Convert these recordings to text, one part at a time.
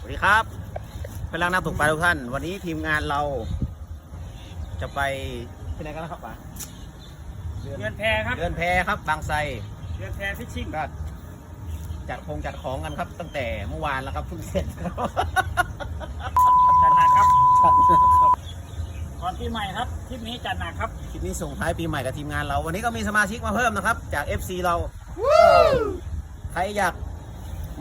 วัสดีครับเพื่อนรักนักตกปลาทุกท่านวันนี้ทีมงานเราจะไปที่ไหนกันนะครับป๋าเรือนแพครับเรือนแพครับบางไทรเรือนแพฟิชชิ่งก็จัดของกันครับตั้งแต่เมื่อวานแล้วครับเพิ่งเสร็จครับจัดหนักครับก่อนปีใหม่ครับทริปนี้จัดหนักครับคลิปนี้ส่งท้ายปีใหม่กับทีมงานเราวันนี้ก็มีสมาชิกมาเพิ่มนะครับจาก FC เราใครอยาก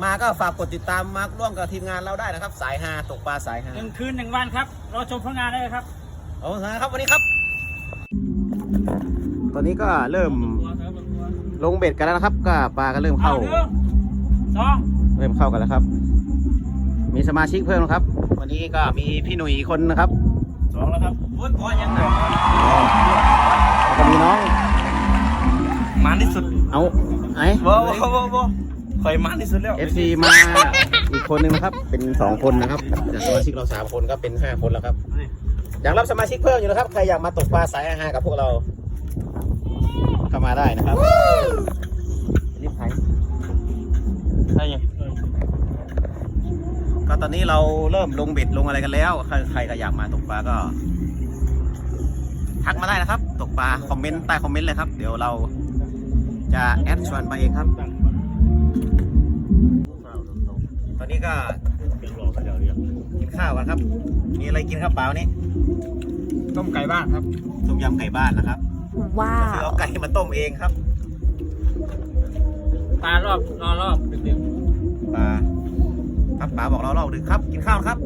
มาก็ฝากกดติดตามมาร่วมกับทีมงานเราได้นะครับสายฮาตกปลาสายฮา1 คืน 1 วันครับรอชมผลงานได้เลยครับโอ้สวัสดีครับวันนี้ครับตอนนี้ก็เริ่มลงเบ็ดกันแล้วนะครับก็ปลาก็เริ่มเข้าเริ่มเข้ากันแล้วครับมีสมาชิกเพิ่มนะครับวันนี้ก็มีพี่หนุ่ยคนนะครับ2แล้วครับวุ้นพอยังไงแล้วก็มีน้องมันที่สุดเอาไอ้ว้คอยมันที่สุดแล้ว FC มาอีกคนนึงนะครับเป็น2คนนะครับจากสมาชิกเรา3คนก็เป็น5คนแล้วครับอยากรับสมาชิกเพิ่มอยู่นะครับใครอยากมาตกปลาสายอาหารกับพวกเราเข้ามาได้นะครับรีบไปใช่ยังก็ตอนนี้เราเริ่มลงเบ็ดลงอะไรกันแล้วใครก็อยากมาตกปลาก็ทักมาได้นะครับตกปลาคอมเมนต์ใต้คอมเมนต์เลยครับเดี๋ยวเราจะแอดชวนไปเองครับตอนนี้ก็กินข้าวกันครับมีอะไรกินครับเปล่านี้ต้มไก่บ้านครับต้มยำไก่บ้านนะครับว้าวคือเอาไก่มาต้มเองครับปลารอบดึกปลาครับป๋าบอกเราดึกครับกินข้าวครับ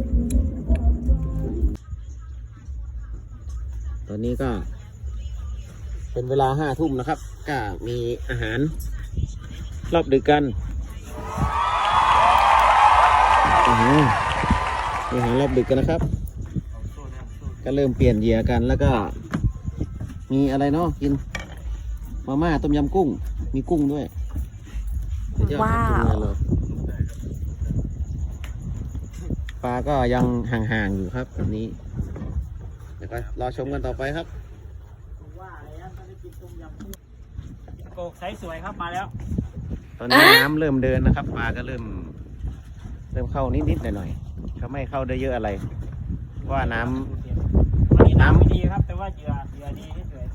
ตอนนี้ก็เป็นเวลา5 ทุ่มนะครับก็มีอาหารรอบดึกกันมีอาหารรอบดึกกันนะครับก็เริ่มเปลี่ยนเหยื่อกันแล้วก็มีอะไรเนาะกินมาม่าต้มยำกุ้งมีกุ้งด้วยว้าวปลาก็ยังห่างๆอยู่ครับแบบนี้เดี๋ยวก็รอชมกันต่อไปครับโกกไซส์สวยครับมาแล้วตอนนี้น้ำเริ่มเดินนะครับปลาก็เริ่มเข้านิดๆหน่อยๆเขาไม่เข้าได้เยอะอะไรว่าน้ำไม่ดีครับแต่ว่าเหยื่อดีเฉย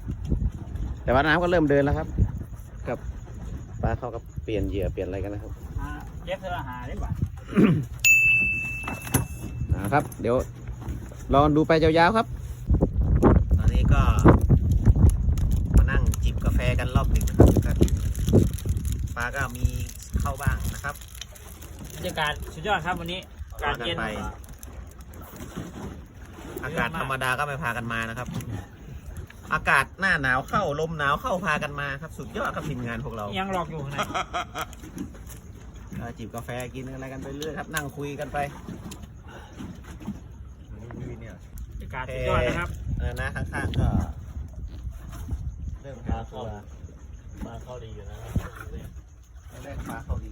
แต่ว่าน้ำก็เริ่มเดินแล้วครับกับปลาเขาก็เปลี่ยนเหยื่อเปลี่ยนอะไรกันนะครับเย็บเสื้ออาหารได้ป่ะครับเดี๋ยวรอดูไปยาวๆครับตอนนี้ก็มานั่งจิบกาแฟกันรอบดึกนะครับปลาก็มีเข้าบ้างนะครับบรรยากาศสุดยอดครับวันนี้อากาศเย็นอากาศธรรมดาก็ไม่พากันมานะครับอากาศหน้าหนาวเข้าลมหนาวเข้าพากันมาครับสุดยอดครับทีมงานพวกเรายังหลอกอยู่ข้างในจิบกาแฟกินอะไรกันไปเรื่อยครับนั่งคุยกันไปบรรยากาศสุดยอดนะครับนะข้างๆก็เริ่มปลาเข้าดีอยู่นะแรกปลาเข้าดี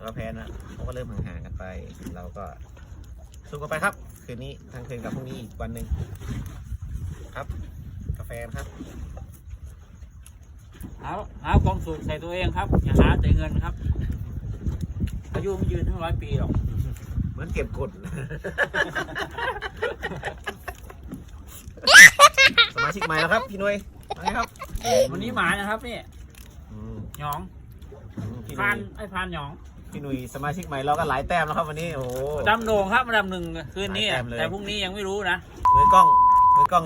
แล้วแพ้นะเขาก็เริ่มห่างๆกันไปเราก็สู้กันไปครับคืนนี้ทั้งคืนกับพรุ่งนี้อีกวันหนึ่งครับกาแฟครับหาความสุขใส่ตัวเองครับอย่าหาแต่เงินครับอายุไม่ยืนถึง100 ปีหรอกเหมือนเก็บกดสมาชิกใหม่แล้วครับพี่นุ้ยไงครับวันนี้หมานะครับนี่หยองพานหยองพี่หนุ่ยสมาชิกใหม่เราก็หลายแต้มแล้วครับวันนี้โอ้ดำโด่งครับมาดำ1 คืนนี้แต่พรุ่งนี้ยังไม่รู้นะมือกล้อง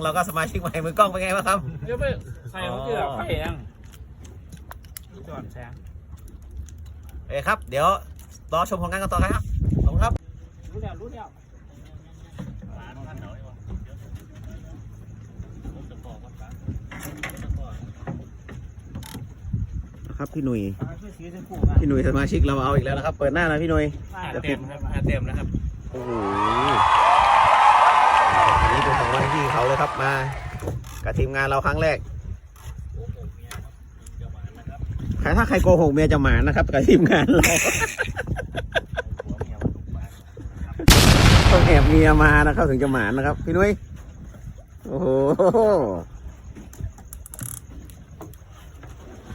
เราก็สมาชิกใหม่มือกล้องเป็นไงบ้างครับเดี๋ยวไปใส่เขาเกลือไปยังจอดแซงครับเดี๋ยวรอชมผลงานกันต่อครับขอบคุณครับรู้แล้วครับพี่หนุ่ยสมาชิกเราเอาอีกแล้วนะครับเปิดหน้านะพี่หนุ่ยเต็มแล้วครับโอ้โหอันนี้เป็นของวันที่เขาเลยครับมากับทีมงานเราครั้งแรกถ้าใครโกหกเมียจะหมานนะครับกับทีมงานเราต้องแอบเมียมานะครับถึงจะหมานนะครับพี่หนุ่ยโอ้โห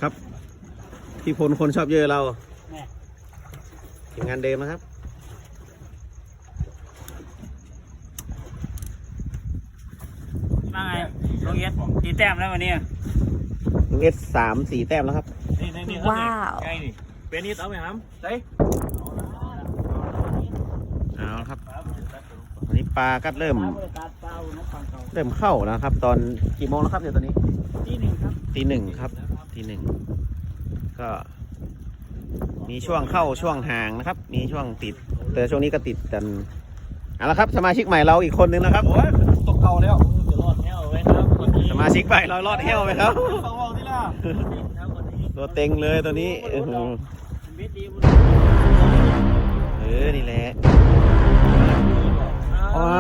ครับพี่พลคนชอบเยอะเราทีมงานเดิมนะครับ ว่าไงโรงเรียนกี่แต้มแล้ววันนี้ ลุงเอส3-4 แต้มแล้วครับ นี่ ว้าว ไงนี่เป็นนิดเอาไหมครับได้ เอาละครับวันนี้ปลาก็เริ่มเข้าแล้วครับ ตอนกี่โมงแล้วครับเดี๋ยวตอนนี้ ที่หนึ่งครับ ตี 1ครับตี 1ก็มีช่วงเข้าช่วงห่างนะครับ มีช่วงติด แต่ช่วงนี้ก็ติดกันเอาละครับสมาชิกใหม่เราอีกคนนึงนะครับ ตกเก่าแล้วจะรอดแนวไว้ครับวันนี้ สมาชิกใหม่เรารอดเหี้ยวไหมครับ เขาบอกที่ล่ะตัวเต็งเลยตัวนี้นี่แหละว้า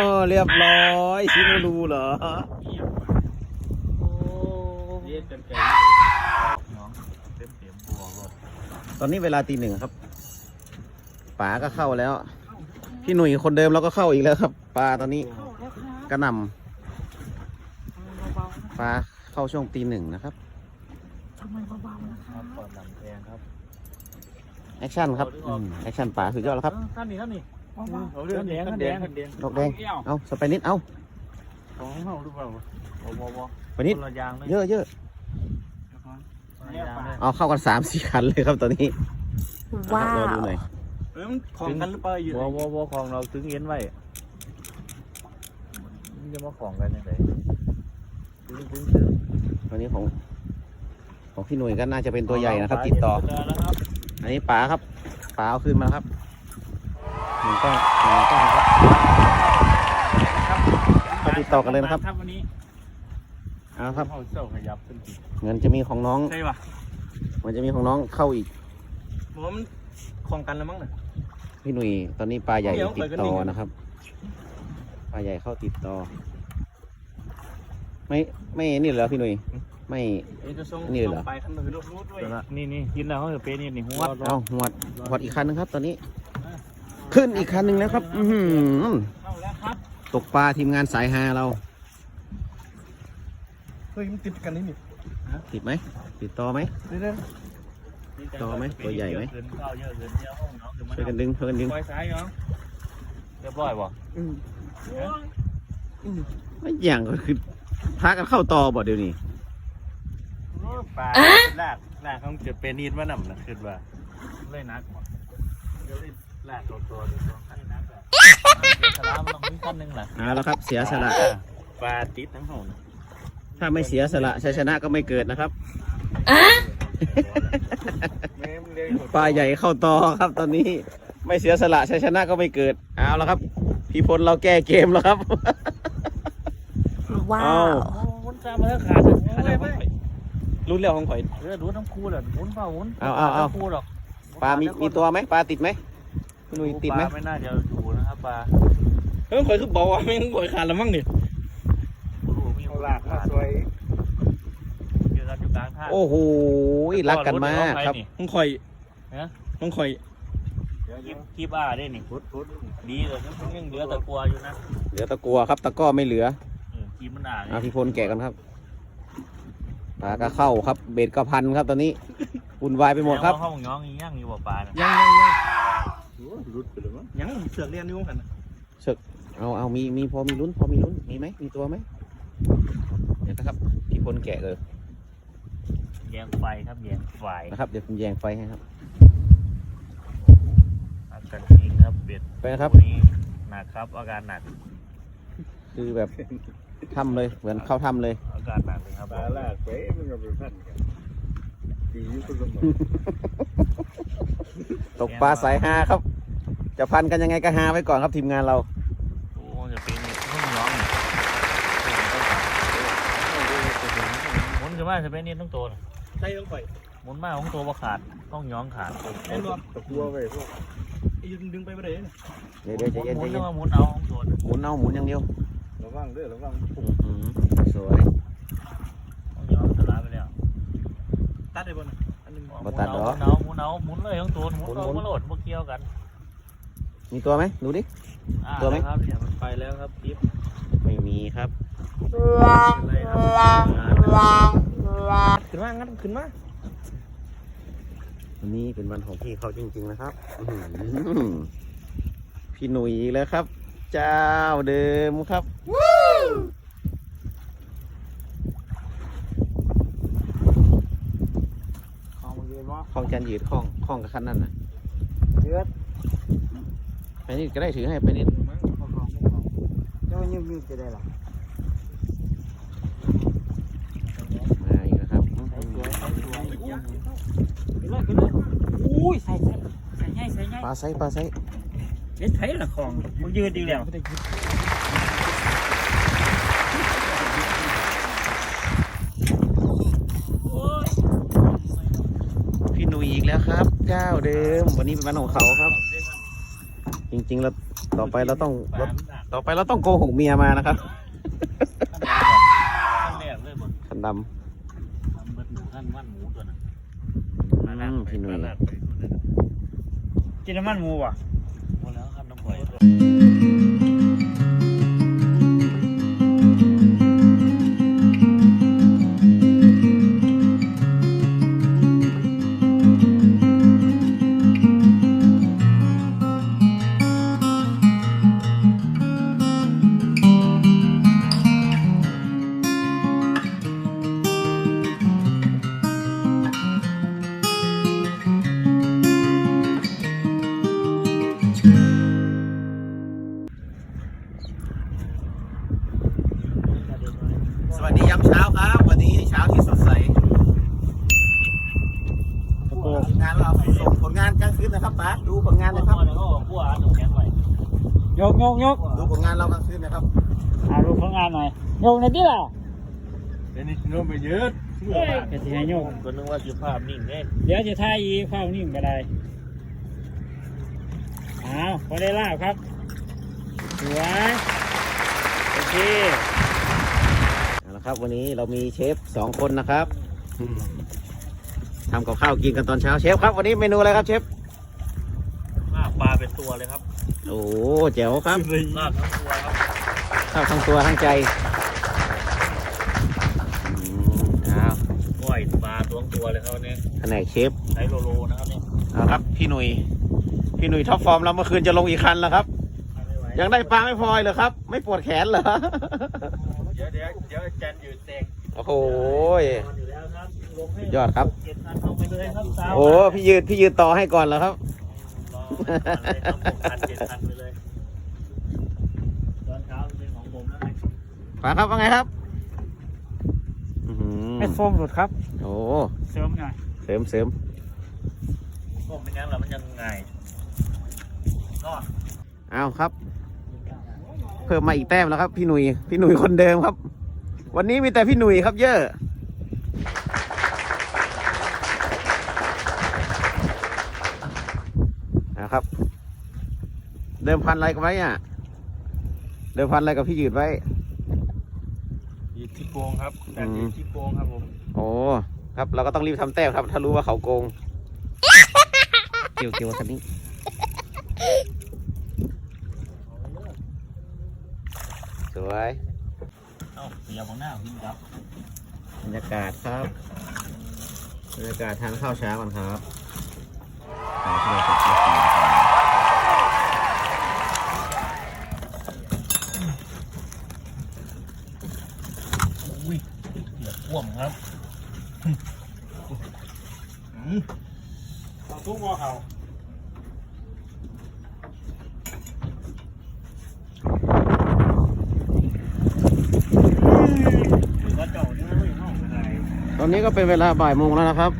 วเรียบร้อยชิโมรูเหรอตอนนี้เวลาตี 1ครับป๋าก็เข้าแล้วพี่หนุ่ยคนเดิมเราก็เข้าอีกแล้วครับปลาตอนนี้กระหน่ำปลาเข้าช่วงตี 1นะครับแอคชั่นครับแอคชั่นป๋าสุดยอดแล้วครับ ท่านนี่เรื่องแดงดอกแดงเอาสไปนิดเอา ของเฮาหรือเปล่าบ่ ไปนิด ละยางเลย เยอะเอาเข้ากัน3-4 คันเลยครับตอนนี้ ว้าร อ ว ดูหน่อย ของกันหรือเปล่าอยู่บ่ของเราถึงเย็นไว้มันจะมาของกันยังไงถึง วันนี้ของพี่หนุ่ยก็น่าจะเป็นตัวใหญ่นะครับ ติดต่ออันนี้ป๋าครับป๋าเอาขึ้นมาครับ1 กล้องครับไปติดต่อกันเลยนะครับ วันนี้ เอาครับ เขาเจ้าขยับขึ้น เงินจะมีของน้อง ใช่ป่ะ มันจะมีของน้องเข้าอีก มันของกันแล้วมั้งน่ะ พี่หนุ่ยตอนนี้ปลาใหญ่ติดต่อนะครับปลาใหญ่เข้าติดต่อไม่นี่เหรอพี่หนุ่ยไม่นี่เหรอ ไปขั้นมือรูดด้วยนี่กินแล้วเขาจะเป็นนี่หัว เอาหวดอีกคันนึงครับ ตอนนี้ ขึ้นอีกคันนึงแล้วครับเข้าแล้วครับ ตกปลาทีมงานสายฮาเรา เฮ้ยมันติดกันนี่ ติดไหมติดต่อไหม ต่อไหมตัวใหญ่ไหมช่วยกันดึงปล่อยสายเหรอเรียบร้อยบ่ ไม่อย่างก็คือพากันเข้าต่อบ่เดี๋ยวนี้ ปลาลากเขาจะเป็นนิดว่าน่ำนะคือว่าเลยนักหมดเดี๋ยวลากตัวขั้นนักแบบสลามต้องมีขั้นนึงแหละ เอาแล้วครับเสียสละ ปลาติดทั้งหมด ถ้าไม่เสียสละชัยชนะก็ไม่เกิดนะครับปลาใหญ่เข้าต่อครับตอนนี้ไม่เสียสละชัยชนะก็ไม่เกิดเอาแล้วครับพี่พลเราแก้เกมแล้วครับ ว้าว มันจะมาขาดรุ่นเร็วของข่อย รู้ทั้งคู่เลยวุ้นเปล่าวุ้น เอา คู่หรอก ปลามีตัวไหมปลาติดไหมคุณหนุ่ยติดไหม ไม่น่าจะอยู่นะครับปลา ข่อยคือบอกว่าไม่ข่อยขาดแล้วมั้งนี่ มีลากมาสวยเจอกันอยู่กลางท่า โอ้โหรักกันมากครับ ต้องคอยคีบได้นี่พุดดีเลยยังเหลือตะกัวอยู่นะ เหลือตะกัวครับตะก้อไม่เหลือ คีบมันอ่าง พี่พลแกะกันครับปลาก็เข้าครับเบ็ดก็พันครับตอนนี้วุ่นวายไปหมดครับ ห้องย้องย่างอยู่บ่ปลายังรุดไปเลยมั้งยังเสือกเรียนอยู่กันเอามีพอมีลุ้นมีไหมมีตัวไหมเดี๋ยวนะครับพี่พลแกะเลย แยงไฟครับแยงไฟ นะครับเดี๋ยวผมแยงไฟให้ครับ กันจริงครับเบ็ด ไปนะครับ นี้หนักครับอาการหนัก คือแบบถ้ำเลยเหมือนเข้าถ้ำเลย อาการหนักเลยครับ ปลาลากไปมันก็เป็นพันกันดีอยู่คนละหมด ตกปลาสายฮาครับ จะพันกันยังไงก็ฮาไว้ก่อนครับทีมงานเรา โอ้จะเป็นห้องย้องหมุนขึ้นมาจะเป็นนี่ต้องโต ใช่ต้องไป หมุนมาของตัวขาดต้องย้องขาด ไอ้รถตะกัวไปพวกไอ้ดึงไปเลย เดี๋ยวใจเย็น หมุนเอาของตัว หมุนอย่างเดียว ระวังด้วยระวัง สวย ต้องย้องสลายไปแล้ว ตัดได้บ่นะอันนึง หมุนเลยของตัวหมุนเอามาโหลดมาเกี่ยวกัน มีตัวไหมดูดิ ตัวไหม ครับเนี่ยมันไปแล้วครับทิป ไม่มีครับ ขึ้นมางั้นขึ้นมา วันนี้เป็นวันของพี่เขาจริงๆนะครับพี่หนุ่ยแล้วครับ เจ้าเดิมครับ ยืนวะ คล้องจันยืดคล้องกับคันนั่นน่ะ ยืด ไปนี่ก็ได้ถือให้ไปนี่ เจ้ายืดจะได้หรอ มาอีกนะครับ อุ้ยใส่ง่ายใส่ง่าย ปลาไซปลาไซ เล่นไผ่ละของมึงยืนดีแล้ว พี่หนุ่ยอีกแล้วครับ เจ้าเดิมวันนี้เป็นวันของเขาครับ จริงๆแล้วต่อไปเราต้องโกหกเมียมานะครับ แรกเลยบ่ คันด ทำเบิดหมูท่านวันหมูตัวนั้น พี่หนุ่ย กินน้ำมันหมูว่ะหมดแล้วครับน้ำปล่อย สวัสดียามเช้าครับ วันนี้เช้าที่สดใสงานเราส่งผลงานกลางคืนนะครับป๊าดูผลงานนะครับ ยก ดูผลงานเรากลางคืนนะครับ ดูผลงานหน่อยยกในที่ล่ะเป็นนี่โน้มไปยืดกระเทียมโยกก็นึกว่าจะภาพนิ่งเดี๋ยวจะถ่ายอีภาพนิ่งก็ได้พอได้ลาบครับสวยโอเค เอาละครับวันนี้เรามีเชฟ2 คนนะครับทำกับข้าวกินกันตอนเช้าเชฟครับวันนี้เมนูอะไรครับเชฟ ลาบปลาเป็นตัวเลยครับ โอ้แจ๋วครับ ลาบทั้งตัวครับ ข้าวทั้งตัวทั้งใจอ้าว ปล่อยปลาตัวเลยครับวันนี้ แผนกเชฟ ใช้โลโลนะครับเนี่ย เอาครับพี่หนุ่ยท็อปฟอร์มเราเมื่อคืนจะลงอีกคันแล้วครับ ยังได้ปลาไม่พอเลยเหรอครับ ไม่ปวดแขนเหรอ เดี๋ยวอาจารย์อยู่เตง โอ้โห อยู่แล้วครับลงให้ ยอดครับ 7,000ลงไปเลยครับสาว โอ้พี่ยืดต่อให้ก่อนเหรอครับ รอเลยครับ6,000 7,000ไปเลยตอนเช้าเป็นของผมแล้วไง ฝาครับว่าไงครับอื้อหือ ไม่โฟมหลุดครับ โอ้ เสริมหน่อย เสริม โฟมไม่งั้นเรามันยังไงก็ เอาครับ เพิ่มมาอีกแต้มแล้วครับ พี่หนุ่ยคนเดิมครับ วันนี้มีแต่พี่หนุ่ยครับเยอะนะครับ เดิมพันอะไรกันไว้อ่ะเดิมพันอะไรกับพี่ยืดไว้ ยีดที่โกงครับแต่ยีดที่โกงครับผม โอ้ครับเราก็ต้องรีบทำแต้มครับ ถ้ารู้ว่าเขาโกง เกี่ยวคันนี้สวย เอ้าเดี๋ยวของหน้าพี่ครับ บรรยากาศครับบรรยากาศทานข้าวเช้ากันครับ อุ้ยเดือดท่วมครับเอาทุกหัวเขาว่าเจ้าเนี่ยไม่เข้าไปไหน ตอนนี้ก็เป็นเวลาบ่ายโมงแล้วนะครับ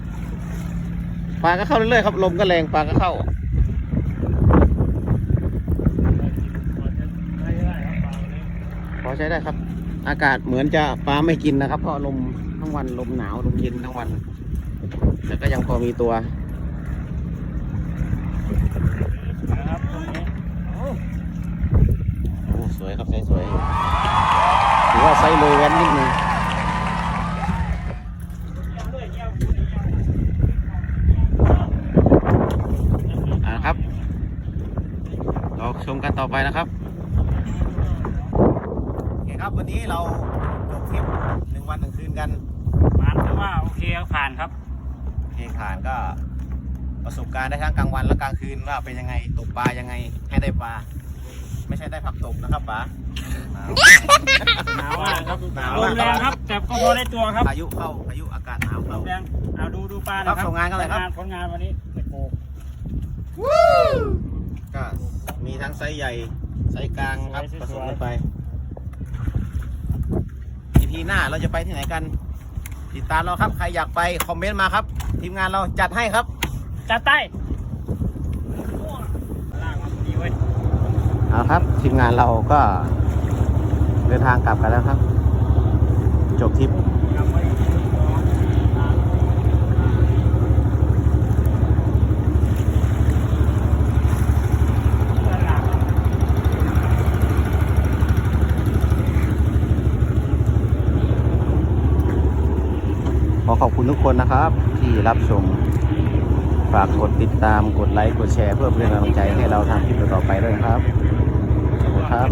ปลาก็เข้าเรื่อยๆครับ ลมก็แรงปลาก็เข้า พอใช้ได้ครับ อากาศเหมือนจะปลาไม่กินนะครับ เพราะลมทั้งวันลมหนาวลมเย็นทั้งวัน แต่ก็ยังพอมีตัว นะครับตรงนี้ โอ้สวยครับสวยถือว่าไซส์เลยแว้นนิดนึงครับเราชมกันต่อไปนะครับโอเคครับวันนี้เราจบทริป1 วัน 1 คืนกัน มันถือว่าโอเคผ่านครับ โอเคผ่านก็ประสบการณ์ได้ทั้งกลางวันและกลางคืนว่าเป็นยังไงตกปลายังไงให้ได้ปลา ไม่ใช่ได้ผักตบนะครับป๋า หนาวมากครับ หนาว ล มาก มแรงครับแต่ก็พอได้ตัวครับ พายุเข้าพายุอากาศหนาว ล เข้าม แรงเอาดูปลา ครั นะ บ ครับ ส่งงานกันเลยครับ ผลงานวันนี้ในโก ก็มีทั้งไซส์ใหญ่ไซส์กลางครับผสมกันไป EP หน้าเราจะไปที่ไหนกัน ติดตามเราครับใครอยากไปคอมเมนต์มาครับ ทีมงานเราจัดให้ครับ จัดใต้ล่างมาพอดีเว้ย เอาครับทีมงานเราก็เดินทางกลับกันแล้วครับ จบทริปขอขอบคุณทุกคนนะครับ ที่รับชมฝากกดติดตามกดไลค์กดแชร์เพื่อเป็นกำลังใจให้เราทำคลิปต่อไปด้วยนะครับขอบคุณครับ